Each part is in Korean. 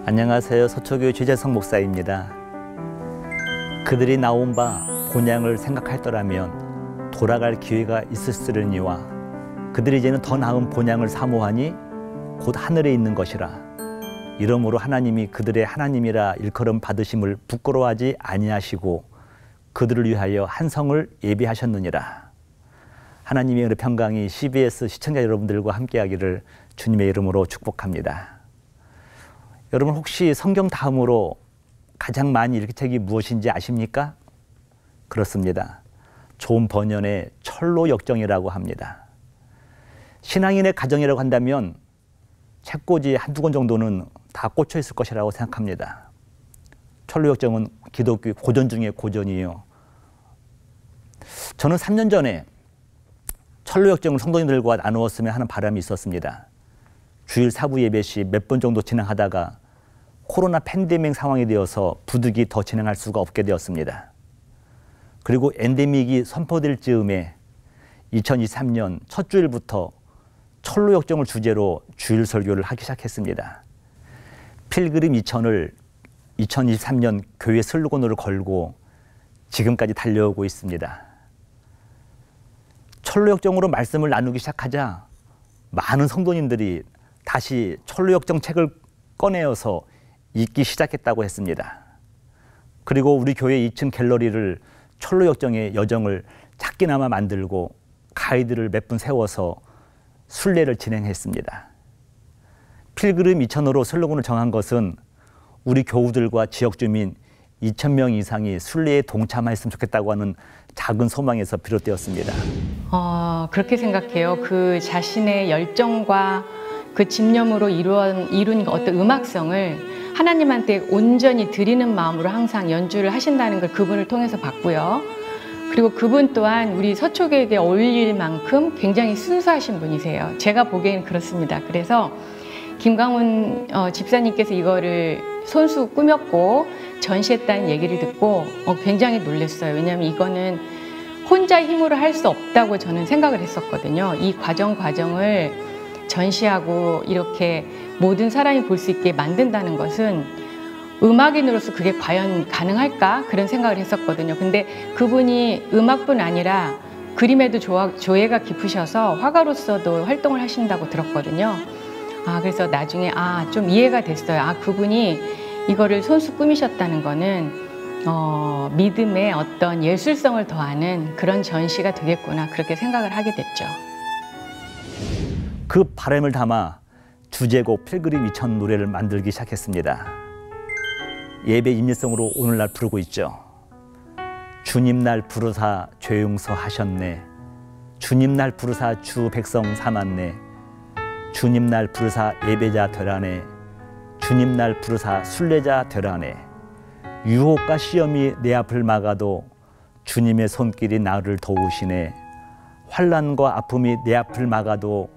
안녕하세요. 서초교회 최재성 목사입니다. 그들이 나온 바 본향을 생각할더라면 돌아갈 기회가 있을으니와 그들이 이제는 더 나은 본향을 사모하니 곧 하늘에 있는 것이라. 이러므로 하나님이 그들의 하나님이라 일컬음 받으심을 부끄러워하지 아니하시고 그들을 위하여 한 성을 예비하셨느니라. 하나님의 은혜 평강이 CBS 시청자 여러분들과 함께하기를 주님의 이름으로 축복합니다. 여러분 혹시 성경 다음으로 가장 많이 읽힌 책이 무엇인지 아십니까? 그렇습니다. 존 버년의 철로 역정이라고 합니다. 신앙인의 가정이라고 한다면 책꽂이 한두 권 정도는 다 꽂혀 있을 것이라고 생각합니다. 철로 역정은 기독교 고전 중에 고전이에요. 저는 3년 전에 철로 역정을 성도님들과 나누었으면 하는 바람이 있었습니다. 주일 사부 예배 시 몇 번 정도 진행하다가 코로나 팬데믹 상황이 되어서 부득이 더 진행할 수가 없게 되었습니다. 그리고 엔데믹이 선포될 즈음에 2023년 첫 주일부터 철로 역정을 주제로 주일 설교를 하기 시작했습니다. 필그림 2000을 2023년 교회 슬로건으로 걸고 지금까지 달려오고 있습니다. 철로 역정으로 말씀을 나누기 시작하자 많은 성도님들이 다시 철로 역정 책을 꺼내어서 읽기 시작했다고 했습니다. 그리고 우리 교회 2층 갤러리를 철로 역정의 여정을 작게나마 만들고 가이드를 몇 분 세워서 순례를 진행했습니다. 필그림 2000으로 슬로건을 정한 것은 우리 교우들과 지역 주민 2000명 이상이 순례에 동참했으면 좋겠다고 하는 작은 소망에서 비롯되었습니다. 그렇게 생각해요. 그 자신의 열정과 그 집념으로 이룬 어떤 음악성을 하나님한테 온전히 드리는 마음으로 항상 연주를 하신다는 걸 그분을 통해서 봤고요. 그리고 그분 또한 우리 서초교회에 어울릴 만큼 굉장히 순수하신 분이세요. 제가 보기에는 그렇습니다. 그래서 김광훈 집사님께서 이거를 손수 꾸몄고 전시했다는 얘기를 듣고 굉장히 놀랐어요. 왜냐하면 이거는 혼자 힘으로 할 수 없다고 저는 생각을 했었거든요. 이 과정을 전시하고 이렇게 모든 사람이 볼 수 있게 만든다는 것은 음악인으로서 그게 과연 가능할까? 그런 생각을 했었거든요. 근데 그분이 음악뿐 아니라 그림에도 조예가 깊으셔서 화가로서도 활동을 하신다고 들었거든요. 그래서 나중에 좀 이해가 됐어요. 그분이 이거를 손수 꾸미셨다는 거는 믿음의 어떤 예술성을 더하는 그런 전시가 되겠구나, 그렇게 생각을 하게 됐죠. 그 바람을 담아 주제곡 필그림 2000 노래를 만들기 시작했습니다. 예배 임례성으로 오늘날 부르고 있죠. 주님 날 부르사 죄 용서하셨네. 주님 날 부르사 주 백성 삼았네. 주님 날 부르사 예배자 되라네. 주님 날 부르사 순례자 되라네. 유혹과 시험이 내 앞을 막아도 주님의 손길이 나를 도우시네. 환난과 아픔이 내 앞을 막아도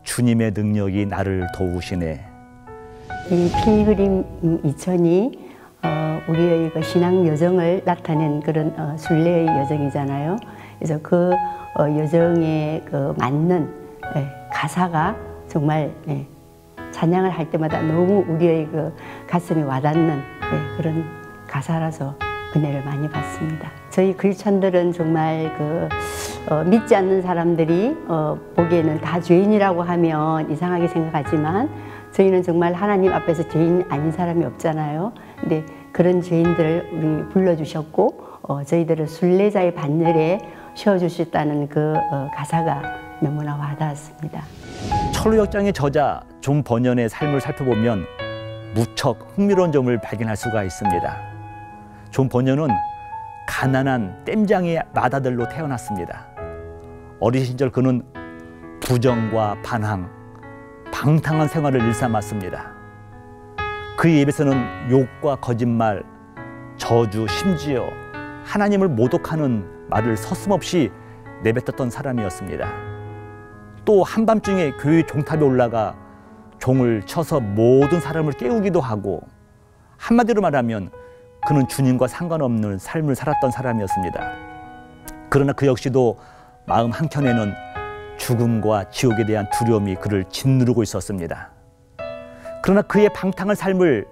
주님의 능력이 나를 도우시네. 이 필그림 2000이 우리의 그 신앙 여정을 나타낸 그런 순례의 여정이잖아요. 그래서 그 여정에 그 맞는 가사가 정말 찬양을 할 때마다 너무 우리의 그 가슴에 와닿는 그런 가사라서 은혜를 많이 받습니다. 저희 크리스찬들은 정말 믿지 않는 사람들이 보기에는 다 죄인이라고 하면 이상하게 생각하지만 저희는 정말 하나님 앞에서 죄인 아닌 사람이 없잖아요. 근데 그런 죄인들을 우리 불러주셨고 저희들을 순례자의 반열에 세워주셨다는 그 가사가 너무나 와닿았습니다. 철로 역정의 저자 존 버년의 삶을 살펴보면 무척 흥미로운 점을 발견할 수가 있습니다. 존 버년은 가난한 땜장의 맏아들로 태어났습니다. 어린 시절 그는 부정과 반항, 방탕한 생활을 일삼았습니다. 그의 입에서는 욕과 거짓말, 저주, 심지어 하나님을 모독하는 말을 서슴없이 내뱉었던 사람이었습니다. 또 한밤중에 교회 종탑에 올라가 종을 쳐서 모든 사람을 깨우기도 하고, 한마디로 말하면 그는 주님과 상관없는 삶을 살았던 사람이었습니다. 그러나 그 역시도 마음 한켠에는 죽음과 지옥에 대한 두려움이 그를 짓누르고 있었습니다. 그러나 그의 방탕한 삶을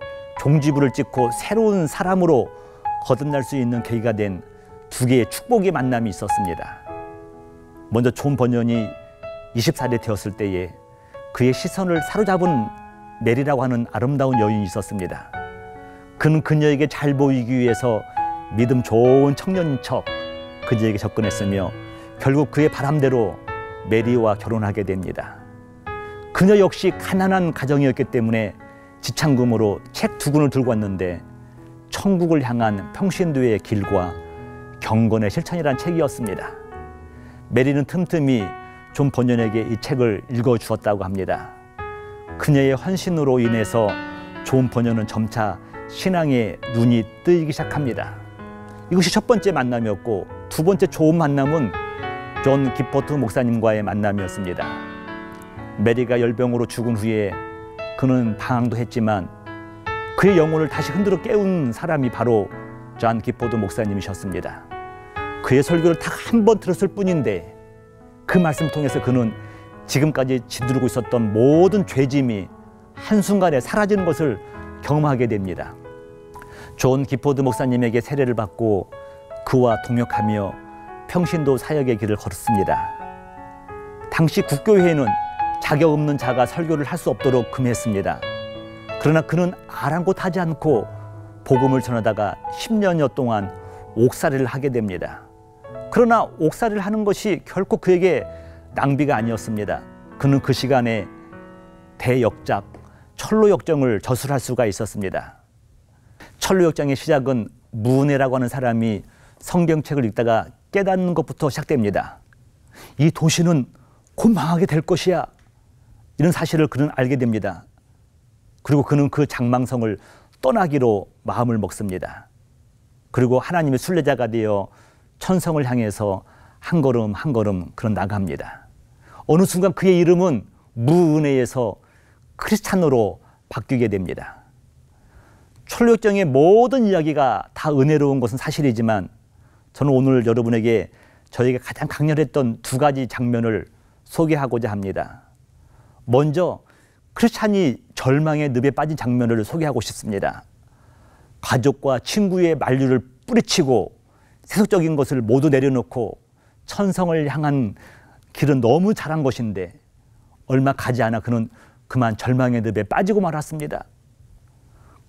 종지부를 찍고 새로운 사람으로 거듭날 수 있는 계기가 된 두 개의 축복의 만남이 있었습니다. 먼저 존 버년이 20살이 되었을 때에 그의 시선을 사로잡은 메리라고 하는 아름다운 여인이 있었습니다. 그는 그녀에게 잘 보이기 위해서 믿음 좋은 청년인 척 그녀에게 접근했으며 결국 그의 바람대로 메리와 결혼하게 됩니다. 그녀 역시 가난한 가정이었기 때문에 지창금으로 책 2권을 들고 왔는데 천국을 향한 평신도의 길과 경건의 실천이란 책이었습니다. 메리는 틈틈이 존 버년에게 이 책을 읽어주었다고 합니다. 그녀의 헌신으로 인해서 존 버년은 점차 신앙의 눈이 뜨이기 시작합니다. 이것이 첫 번째 만남이었고, 두 번째 좋은 만남은 존 기포트 목사님과의 만남이었습니다. 메리가 열병으로 죽은 후에 그는 방황도 했지만 그의 영혼을 다시 흔들어 깨운 사람이 바로 존 기포트 목사님이셨습니다. 그의 설교를 딱 한 번 들었을 뿐인데 그 말씀을 통해서 그는 지금까지 짓누르고 있었던 모든 죄짐이 한순간에 사라지는 것을 경험하게 됩니다. 존 기포드 목사님에게 세례를 받고 그와 동역하며 평신도 사역의 길을 걸었습니다. 당시 국교회에는 자격 없는 자가 설교를 할 수 없도록 금했습니다. 그러나 그는 아랑곳하지 않고 복음을 전하다가 10년여 동안 옥살이를 하게 됩니다. 그러나 옥살이를 하는 것이 결코 그에게 낭비가 아니었습니다. 그는 그 시간에 대역작 철로역정을 저술할 수가 있었습니다. 철로역정의 시작은 무은혜라고 하는 사람이 성경책을 읽다가 깨닫는 것부터 시작됩니다. 이 도시는 곧 망하게 될 것이야. 이런 사실을 그는 알게 됩니다. 그리고 그는 그 장망성을 떠나기로 마음을 먹습니다. 그리고 하나님의 순례자가 되어 천성을 향해서 한 걸음 한 걸음 그런 나갑니다. 어느 순간 그의 이름은 무은혜에서 크리스찬으로 바뀌게 됩니다. 철로역정의 모든 이야기가 다 은혜로운 것은 사실이지만 저는 오늘 여러분에게 저에게 가장 강렬했던 2가지 장면을 소개하고자 합니다. 먼저 크리스찬이 절망의 늪에 빠진 장면을 소개하고 싶습니다. 가족과 친구의 만류를 뿌리치고 세속적인 것을 모두 내려놓고 천성을 향한 길은 너무 잘한 것인데 얼마 가지 않아 그는 그만 절망의 늪에 빠지고 말았습니다.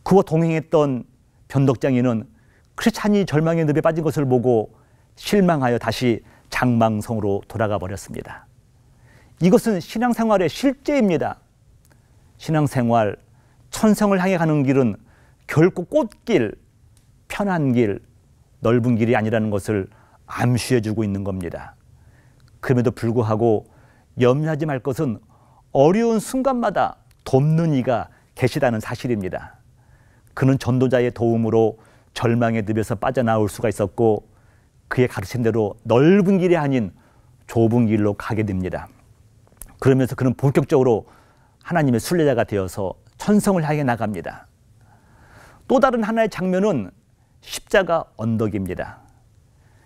그와 동행했던 변덕장이는 크리스찬이 절망의 늪에 빠진 것을 보고 실망하여 다시 장망성으로 돌아가 버렸습니다. 이것은 신앙생활의 실제입니다. 신앙생활, 천성을 향해 가는 길은 결코 꽃길, 편한 길, 넓은 길이 아니라는 것을 암시해주고 있는 겁니다. 그럼에도 불구하고 염려하지 말 것은 어려운 순간마다 돕는 이가 계시다는 사실입니다. 그는 전도자의 도움으로 절망의 늪에서 빠져나올 수가 있었고 그의 가르친 대로 넓은 길이 아닌 좁은 길로 가게 됩니다. 그러면서 그는 본격적으로 하나님의 순례자가 되어서 천성을 향해 나갑니다. 또 다른 하나의 장면은 십자가 언덕입니다.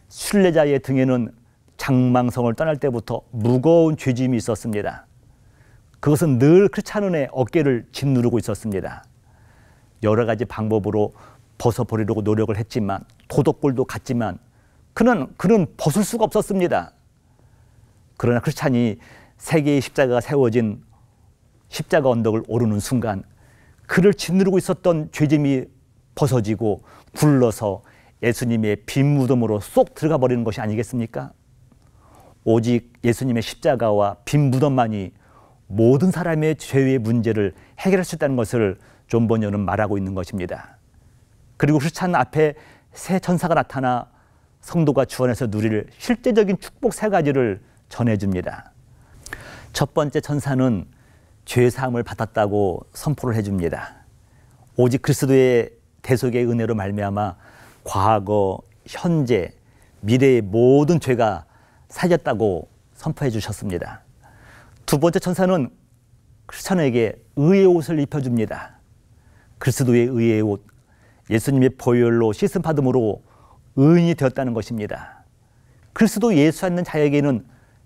순례자의 등에는 장망성을 떠날 때부터 무거운 죄짐이 있었습니다. 그것은 늘 크리스찬의 어깨를 짓누르고 있었습니다. 여러 가지 방법으로 벗어버리려고 노력을 했지만 도덕골도 갔지만 그는 벗을 수가 없었습니다. 그러나 크리스찬이 세 개의 십자가가 세워진 십자가 언덕을 오르는 순간 그를 짓누르고 있었던 죄짐이 벗어지고 굴러서 예수님의 빈 무덤으로 쏙 들어가 버리는 것이 아니겠습니까? 오직 예수님의 십자가와 빈 무덤만이 모든 사람의 죄의 문제를 해결할 수 있다는 것을 존 버년은 말하고 있는 것입니다. 그리고 크리스찬 앞에 새 천사가 나타나 성도가 주 안에서 누릴 실제적인 축복 3가지를 전해줍니다. 첫 번째 천사는 죄사함을 받았다고 선포를 해줍니다. 오직 그리스도의 대속의 은혜로 말미암아 과거, 현재, 미래의 모든 죄가 사졌다고 선포해 주셨습니다. 두 번째 천사는 크리스천에게 의의 옷을 입혀줍니다. 그리스도의 의의 옷, 예수님의 보혈로 씻음 받음으로 의인이 되었다는 것입니다. 그리스도 예수 믿는 자에게는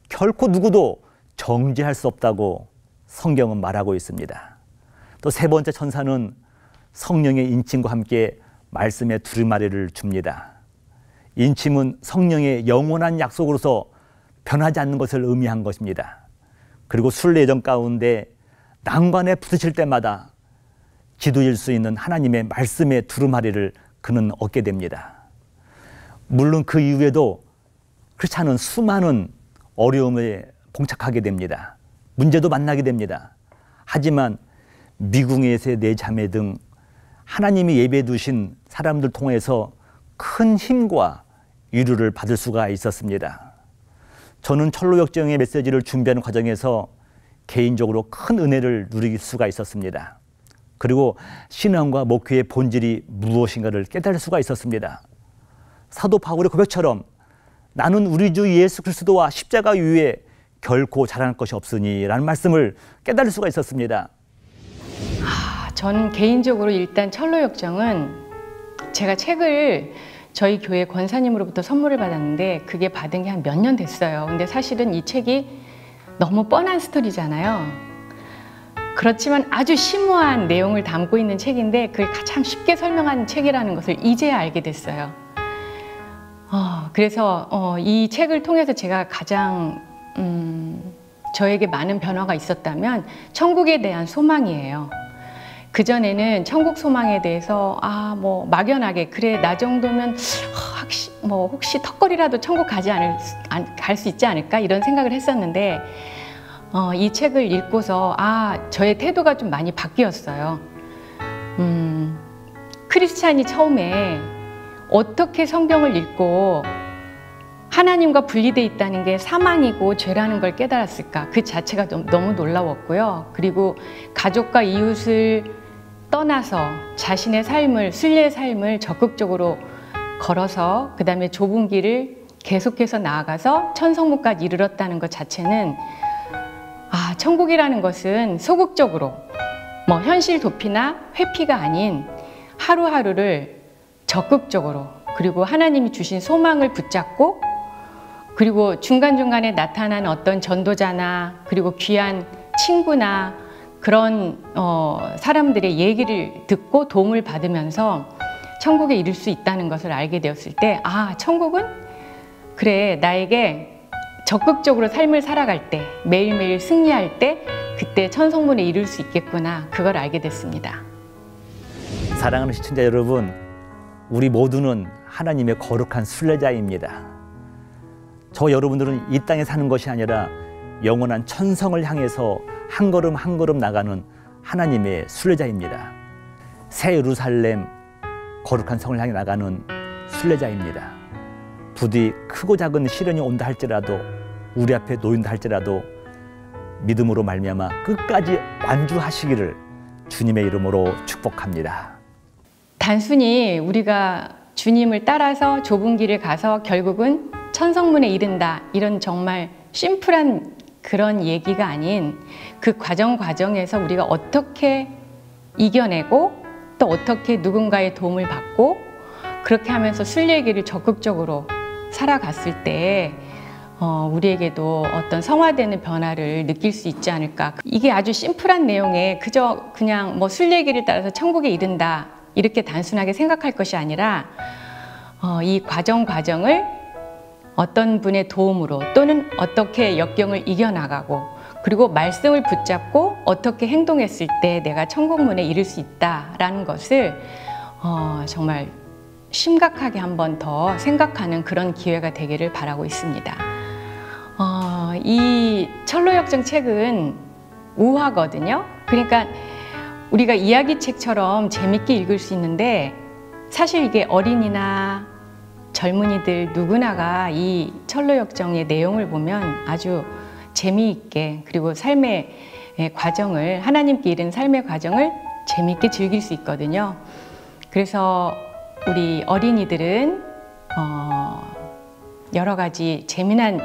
결코 누구도 정죄할 수 없다고 성경은 말하고 있습니다. 또 세 번째 천사는 성령의 인침과 함께 말씀의 두루마리를 줍니다. 인침은 성령의 영원한 약속으로서 변하지 않는 것을 의미한 것입니다. 그리고 순례 여정 가운데 난관에 부딪힐 때마다 지도일 수 있는 하나님의 말씀의 두루마리를 그는 얻게 됩니다. 물론 그 이후에도 그렇지 않은 수많은 어려움에 봉착하게 됩니다. 문제도 만나게 됩니다. 하지만 미궁에서의 네 자매 등 하나님이 예배해 두신 사람들 통해서 큰 힘과 위로를 받을 수가 있었습니다. 저는 철로역정의 메시지를 준비하는 과정에서 개인적으로 큰 은혜를 누릴 수가 있었습니다. 그리고 신앙과 목회의 본질이 무엇인가를 깨달을 수가 있었습니다. 사도 바울의 고백처럼 나는 우리 주 예수 그리스도와 십자가 위에 결코 자랑할 것이 없으니 라는 말씀을 깨달을 수가 있었습니다. 전 개인적으로 일단 철로역정은 제가 책을 저희 교회 권사님으로부터 선물을 받았는데 그게 받은 게 한 몇 년 됐어요. 근데 사실은 이 책이 너무 뻔한 스토리잖아요. 그렇지만 아주 심오한 내용을 담고 있는 책인데 그걸 가장 쉽게 설명한 책이라는 것을 이제야 알게 됐어요. 그래서 이 책을 통해서 제가 가장 저에게 많은 변화가 있었다면 천국에 대한 소망이에요. 그전에는 천국 소망에 대해서 뭐 막연하게 그래 나 정도면 혹시 턱걸이라도 천국 갈 수 있지 않을까 이런 생각을 했었는데 이 책을 읽고서 저의 태도가 좀 많이 바뀌었어요. 크리스찬이 처음에 어떻게 성경을 읽고 하나님과 분리되어 있다는 게 사망이고 죄라는 걸 깨달았을까 그 자체가 너무 놀라웠고요. 그리고 가족과 이웃을 떠나서 자신의 삶을 순례의 삶을 적극적으로 걸어서 그 다음에 좁은 길을 계속해서 나아가서 천성문까지 이르렀다는 것 자체는 천국이라는 것은 소극적으로 현실 도피나 회피가 아닌 하루하루를 적극적으로 그리고 하나님이 주신 소망을 붙잡고 그리고 중간중간에 나타난 어떤 전도자나 그리고 귀한 친구나 그런 사람들의 얘기를 듣고 도움을 받으면서 천국에 이를 수 있다는 것을 알게 되었을 때 천국은 그래 나에게 적극적으로 삶을 살아갈 때 매일매일 승리할 때 그때 천성문에 이룰 수 있겠구나 그걸 알게 됐습니다. 사랑하는 시청자 여러분, 우리 모두는 하나님의 거룩한 순례자입니다. 저 여러분들은 이 땅에 사는 것이 아니라 영원한 천성을 향해서 한 걸음 한 걸음 나가는 하나님의 순례자입니다. 새 예루살렘 거룩한 성을 향해 나가는 순례자입니다. 부디 크고 작은 시련이 온다 할지라도 우리 앞에 놓인다 할지라도 믿음으로 말미암아 끝까지 완주하시기를 주님의 이름으로 축복합니다. 단순히 우리가 주님을 따라서 좁은 길을 가서 결국은 천성문에 이른다 이런 정말 심플한 그런 얘기가 아닌 그 과정에서 우리가 어떻게 이겨내고 또 어떻게 누군가의 도움을 받고 그렇게 하면서 순례의 길을 적극적으로 살아갔을 때 우리에게도 어떤 성화되는 변화를 느낄 수 있지 않을까. 이게 아주 심플한 내용에 그저 그냥 순례의 길을 따라서 천국에 이른다 이렇게 단순하게 생각할 것이 아니라 이 과정을 어떤 분의 도움으로 또는 어떻게 역경을 이겨나가고 그리고 말씀을 붙잡고 어떻게 행동했을 때 내가 천국문에 이를 수 있다라는 것을 정말 심각하게 한 번 더 생각하는 그런 기회가 되기를 바라고 있습니다. 이 철로역정 책은 우화거든요. 그러니까 우리가 이야기책처럼 재밌게 읽을 수 있는데 사실 이게 어린이나 젊은이들 누구나가 이 철로역정의 내용을 보면 아주 재미있게 그리고 삶의 과정을 하나님께 이른 삶의 과정을 재미있게 즐길 수 있거든요. 그래서 우리 어린이들은 여러 가지 재미난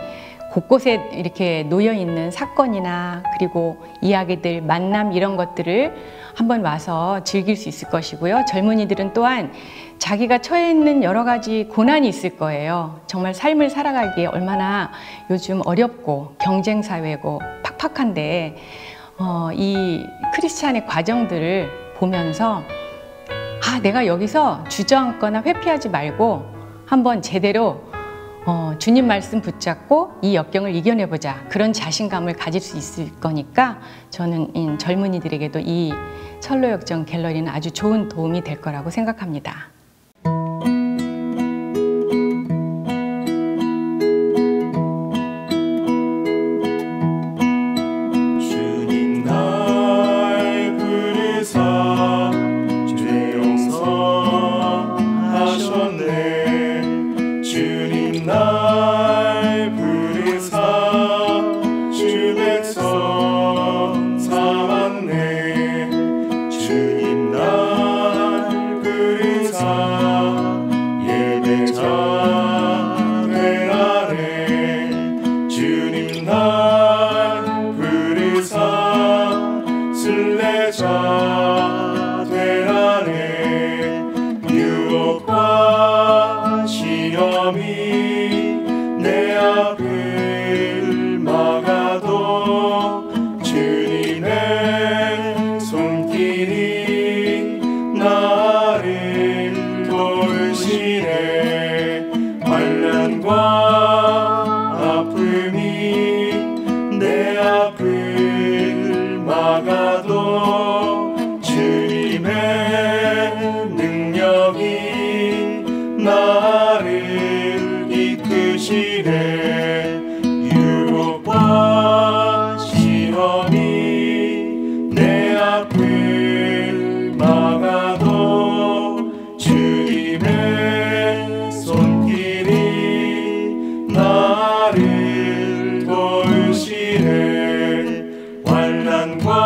곳곳에 이렇게 놓여있는 사건이나 그리고 이야기들, 만남 이런 것들을 한번 와서 즐길 수 있을 것이고요. 젊은이들은 또한 자기가 처해 있는 여러 가지 고난이 있을 거예요. 정말 삶을 살아가기에 얼마나 요즘 어렵고 경쟁사회고 팍팍한데 이 크리스찬의 과정들을 보면서 내가 여기서 주저앉거나 회피하지 말고 한번 제대로 주님 말씀 붙잡고 이 역경을 이겨내보자. 그런 자신감을 가질 수 있을 거니까 저는 젊은이들에게도 이 철로역정 갤러리는 아주 좋은 도움이 될 거라고 생각합니다. 나를 도우시네 환난과